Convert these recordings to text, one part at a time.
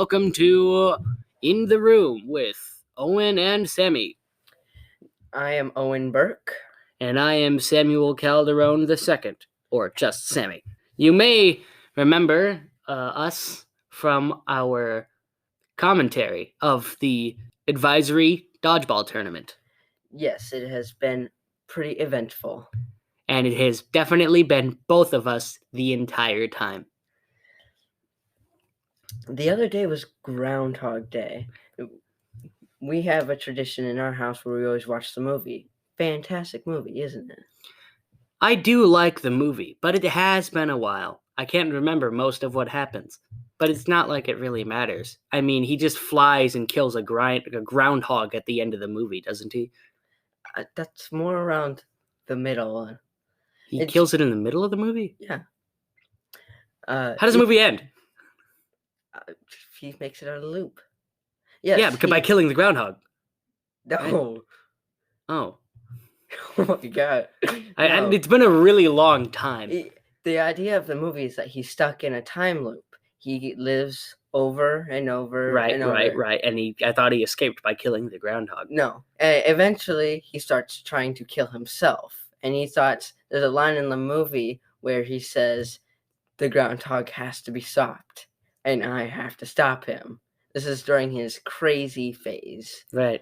welcome to In the Room with Owen and Sammy. I am Owen Burke. And I am Samuel Calderon II, or just Sammy. You may remember us from our commentary of the advisory dodgeball tournament. Yes, it has been pretty eventful. And it has definitely been both of us the entire time. The other day was Groundhog Day. We have a tradition in our house where we always watch the movie. Fantastic movie, isn't it? I do like the movie, but it has been a while. I can't remember most of what happens, but it's not like it really matters. I mean, he just flies and kills a groundhog at the end of the movie, doesn't he? That's more around the middle. He kills it in the middle of the movie? Yeah. How does the movie end? He makes it out of the loop. Yes, yeah, because by killing the groundhog. No. Right? Oh. Oh my god. No. It's been a really long time. The idea of the movie is that he's stuck in a time loop. He lives over and over and over. Right. And I thought he escaped by killing the groundhog. No. Eventually, he starts trying to kill himself. And he thought, there's a line in the movie where he says, the groundhog has to be stopped. And I have to stop him. This is during his crazy phase. Right.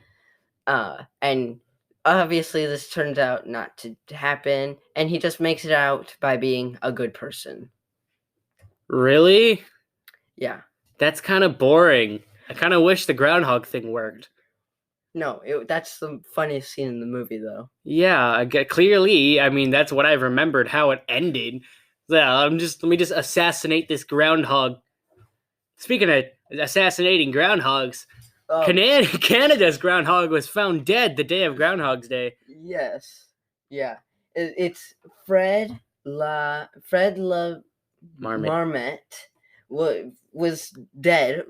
And obviously, this turns out not to happen. And he just makes it out by being a good person. Really? Yeah. That's kind of boring. I kind of wish the groundhog thing worked. No, that's the funniest scene in the movie, though. Yeah, clearly. I mean, that's what I've remembered, how it ended. Yeah, let me just assassinate this groundhog. Speaking of assassinating groundhogs, Canada's groundhog was found dead the day of Groundhog's Day. Yes. Yeah. It's Fred Marmot was dead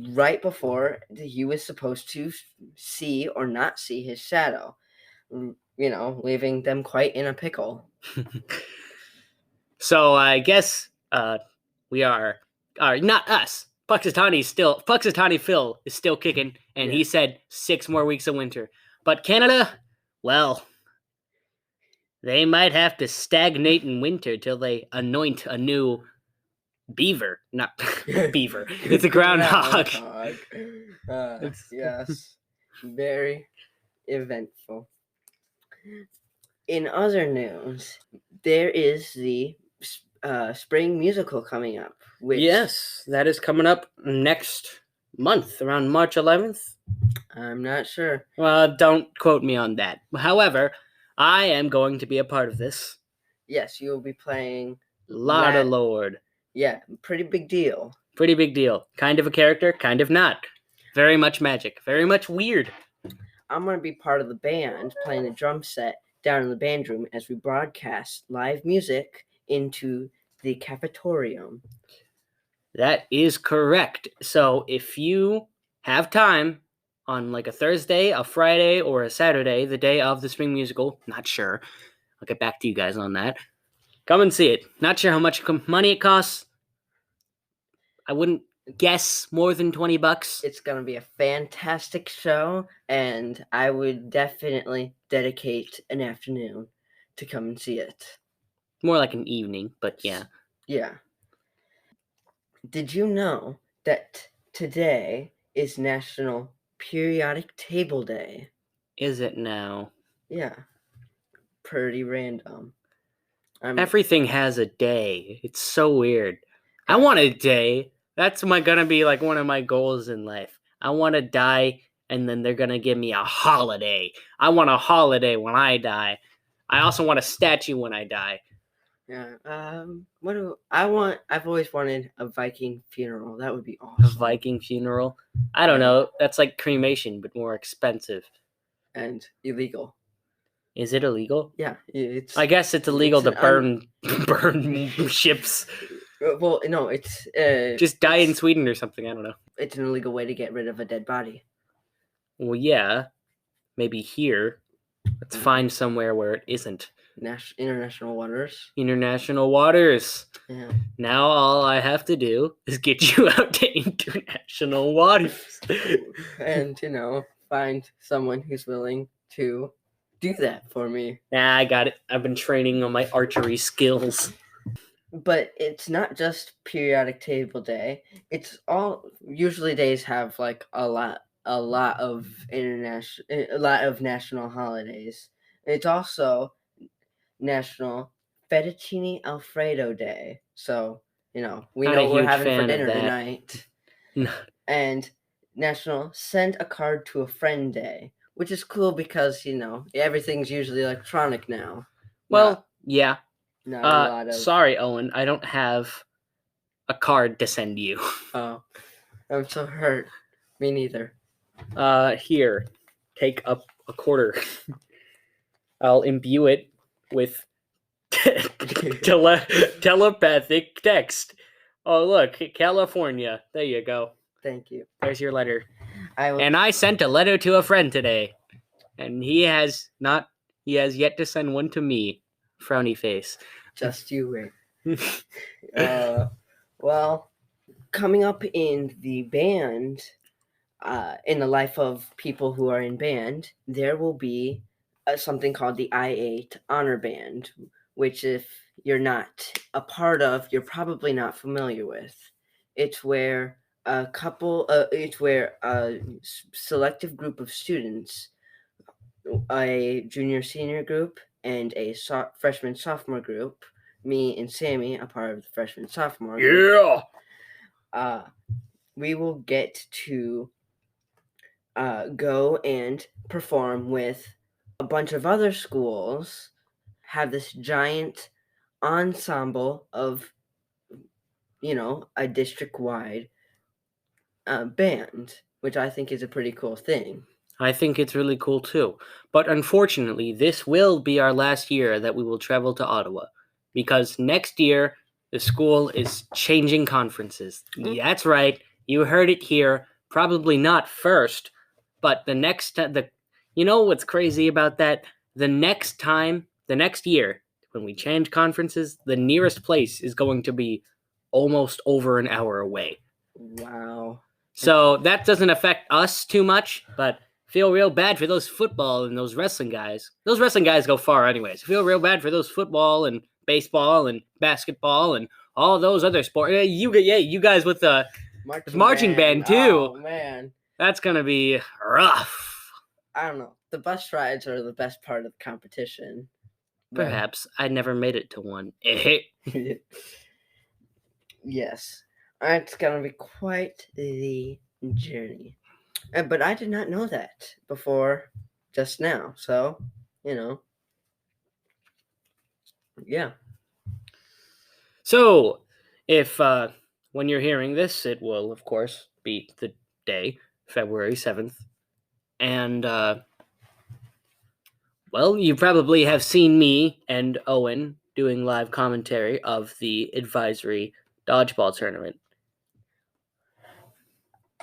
right before he was supposed to see or not see his shadow. Leaving them quite in a pickle. So I guess we are not us. Puxatawny Phil is still kicking, and he said 6 more weeks of winter. But Canada, well, they might have to stagnate in winter till they anoint a new beaver. Not beaver. It's a groundhog. Yes. Very eventful. In other news, there is the spring musical coming up. Yes, that is coming up next month, around March 11th. I'm not sure. Well, don't quote me on that. However, I am going to be a part of this. Yes, you'll be playing Lotta Lord. Yeah, pretty big deal. Pretty big deal. Kind of a character, kind of not. Very much magic. Very much weird. I'm going to be part of the band playing the drum set down in the band room as we broadcast live music into the cafetorium. That is correct. So if you have time on like a Thursday, a Friday, or a Saturday, the day of the spring musical, not sure. I'll get back to you guys on that. Come and see it. Not sure how much money it costs. I wouldn't guess more than $20. It's going to be a fantastic show, and I would definitely dedicate an afternoon to come and see it. More like an evening, but yeah. Yeah. Did you know that today is National Periodic Table Day? Is it now? Yeah. Pretty random. Everything has a day. It's so weird. I want a day. That's gonna be like one of my goals in life. I want to die, and then they're gonna give me a holiday. I want a holiday when I die. I also want a statue when I die. Yeah. I've always wanted a Viking funeral. That would be awesome. A Viking funeral? I don't know. That's like cremation, but more expensive. And illegal. Is it illegal? Yeah, I guess it's illegal to burn ships. Well, no, it's just die in Sweden or something. I don't know. It's an illegal way to get rid of a dead body. Well, yeah, maybe here. Let's find somewhere where it isn't. international waters. International waters. Yeah. Now all I have to do is get you out to international waters. And, find someone who's willing to do that for me. Nah, I got it. I've been training on my archery skills. But it's not just periodic table day. It's usually days have like a lot of national holidays. It's also National Fettuccine Alfredo Day. So, we Not know a what we're huge having for fan of dinner that. tonight. No. And National Send a Card to a Friend Day, which is cool because, everything's usually electronic now. Well, yeah. Not a lot of... Sorry, Owen. I don't have a card to send you. Oh, I'm so hurt. Me neither. Here. Take up a quarter. I'll imbue it with telepathic text. Oh, look, California. There you go. Thank you. There's your letter. I And I sent a letter to a friend today. And he has yet to send one to me. Frowny face. Just you wait. Well, coming up in the band, in the life of people who are in band, there will be something called the I-8 Honor Band, which if you're not a part of, you're probably not familiar with. It's where a selective group of students, a junior-senior group, and a freshman-sophomore group, me and Sammy, a part of the freshman-sophomore group, we will get to go and perform with a bunch of other schools, have this giant ensemble of, a district-wide band, which I think is a pretty cool thing. I think it's really cool too. But unfortunately, this will be our last year that we will travel to Ottawa, because next year the school is changing conferences. That's right. You heard it here. Probably not first, but the next you know what's crazy about that? The next year when we change conferences, the nearest place is going to be almost over an hour away. Wow. So that doesn't affect us too much, but feel real bad for those football and those wrestling guys. Those wrestling guys go far anyways. Feel real bad for those football and baseball and basketball and all those other sports. You guys with the marching band too. Oh, man. That's going to be rough. I don't know. The bus rides are the best part of the competition. Perhaps. I never made it to one. Yes. It's going to be quite the journey. But I did not know that before just now. So, yeah. So, if when you're hearing this, it will, of course, be the day, February 7th. And, well, you probably have seen me and Owen doing live commentary of the advisory dodgeball tournament.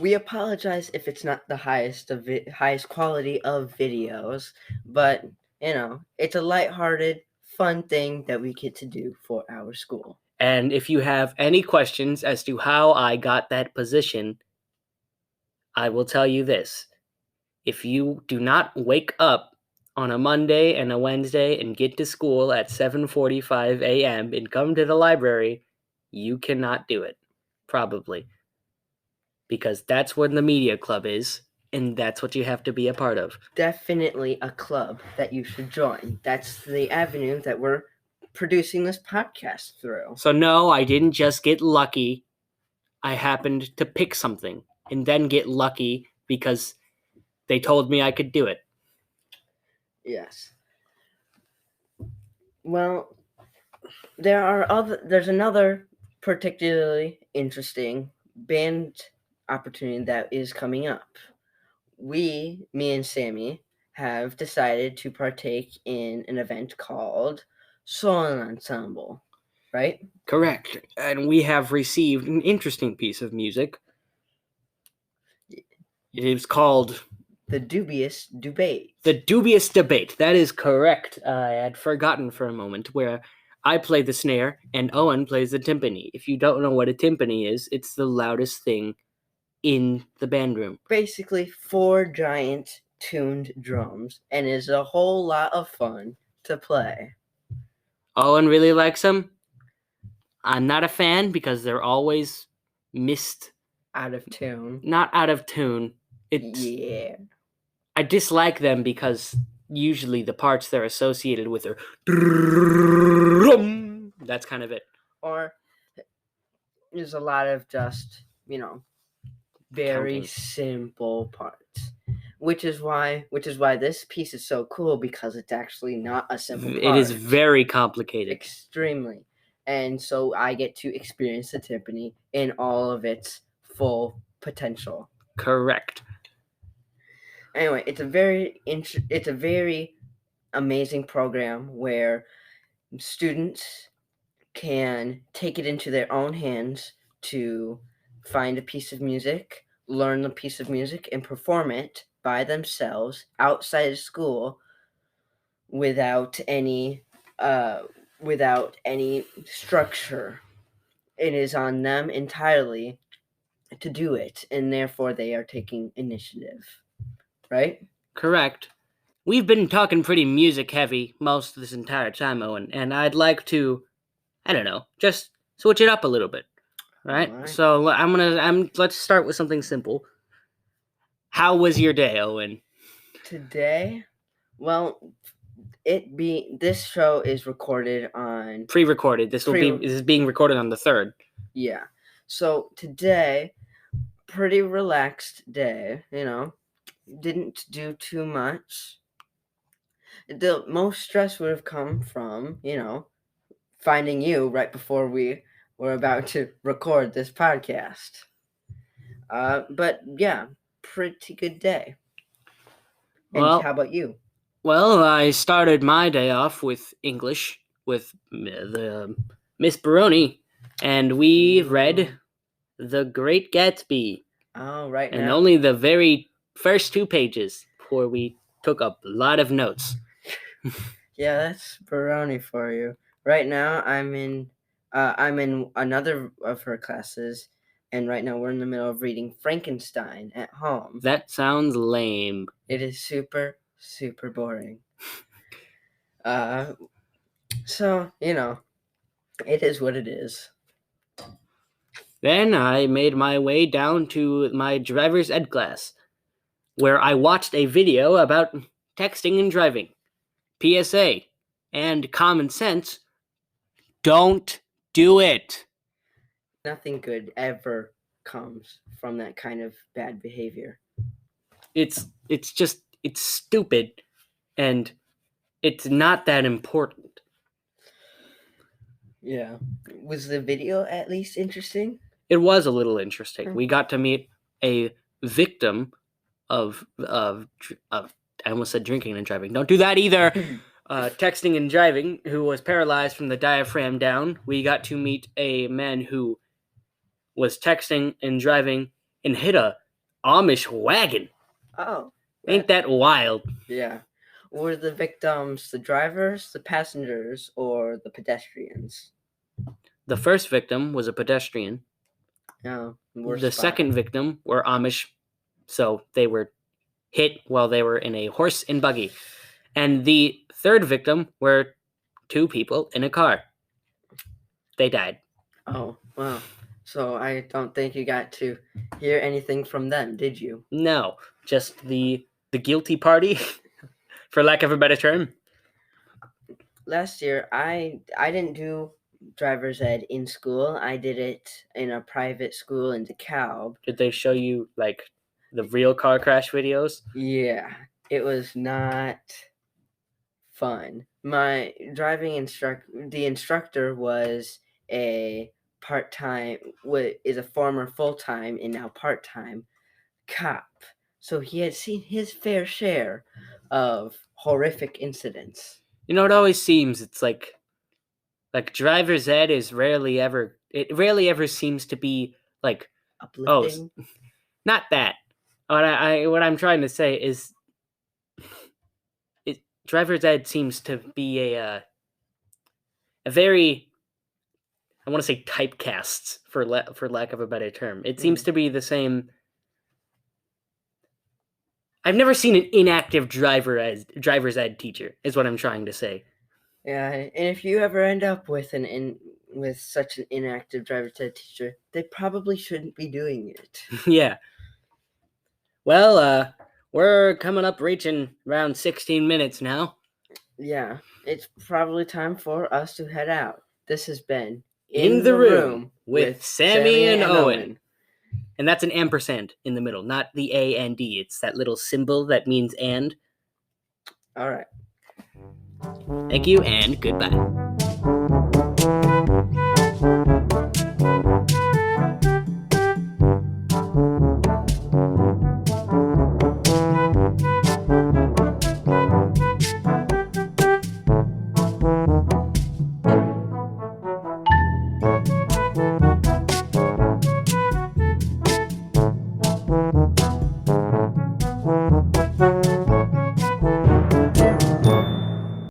We apologize if it's not the highest quality of videos, but it's a lighthearted, fun thing that we get to do for our school. And if you have any questions as to how I got that position, I will tell you this. If you do not wake up on a Monday and a Wednesday and get to school at 7:45 a.m. and come to the library, you cannot do it. Probably. Because that's when the media club is, and that's what you have to be a part of. Definitely a club that you should join. That's the avenue that we're producing this podcast through. So no, I didn't just get lucky. I happened to pick something and then get lucky because they told me I could do it. Yes. Well, there's another particularly interesting band opportunity that is coming up. Me and Sammy, have decided to partake in an event called Song Ensemble, right? Correct. And we have received an interesting piece of music. It is called The dubious debate. The dubious debate. That is correct. I had forgotten for a moment where I play the snare and Owen plays the timpani. If you don't know what a timpani is, it's the loudest thing in the band room. Basically 4 giant tuned drums, and is a whole lot of fun to play. Owen really likes them. I'm not a fan because they're always missed. Out of tune. Not out of tune. Yeah. I dislike them because usually the parts they're associated with are that's kind of it. Or there's a lot of just, very Counting. simple parts. Which is why this piece is so cool, because it's actually not a simple part. It is very complicated. Extremely. And so I get to experience the timpani in all of its full potential. Correct. Anyway, it's a very amazing program where students can take it into their own hands to find a piece of music, learn the piece of music, and perform it by themselves outside of school without any structure. It is on them entirely to do it, and therefore they are taking initiative. Right? Correct. We've been talking pretty music heavy most of this entire time, Owen, and I'd like to, just switch it up a little bit. Right? All right. So let's start with something simple. How was your day, Owen? Today, well, this show is recorded on Pre-recorded. This is being recorded on the 3rd. Yeah. So today, pretty relaxed day, didn't do too much. The most stress would have come from, finding you right before we were about to record this podcast. But yeah, pretty good day. And how about you? Well, I started my day off with English with the Miss Baroni, and we read The Great Gatsby. Oh, right now. And only the very first 2 pages before we took a lot of notes. Yeah, that's Baroni for you. Right now, I'm in another of her classes, and right now we're in the middle of reading Frankenstein at home. That sounds lame. It is super, super boring. So, it is what it is. Then I made my way down to my driver's ed class, where I watched a video about texting and driving. PSA and common sense, don't do it. Nothing good ever comes from that kind of bad behavior. It's stupid, and it's not that important. Yeah. Was the video at least interesting? It was a little interesting. We got to meet a victim of I almost said drinking and driving. Don't do that either. Texting and driving, who was paralyzed from the diaphragm down. We got to meet a man who was texting and driving and hit a Amish wagon. Oh. Ain't that wild? Yeah. Were the victims the drivers, the passengers, or the pedestrians? The first victim was a pedestrian. No. The second victim were Amish, so they were hit while they were in a horse and buggy. And the third victim were 2 people in a car. They died. Oh, wow. So I don't think you got to hear anything from them, did you? No, just the guilty party, for lack of a better term. Last year, I didn't do driver's ed in school. I did it in a private school in DeKalb. Did they show you, the real car crash videos? Yeah, it was not fun. My driving the instructor was a part-time, is a former full-time and now part-time cop. So he had seen his fair share of horrific incidents. It always seems it's like driver's ed is rarely ever seems to be uplifting. not that. what I'm trying to say is, driver's ed seems to be a very, I want to say, typecast for lack of a better term. It seems to be the same. I've never seen an inactive driver's ed teacher. Is what I'm trying to say. Yeah, and if you ever end up with with such an inactive driver's ed teacher, they probably shouldn't be doing it. Yeah. Well, we're coming up reaching around 16 minutes now. Yeah, it's probably time for us to head out. This has been In the Room with Sammy and Owen. And that's an ampersand in the middle, not the A and D. It's that little symbol that means and. All right. Thank you and goodbye.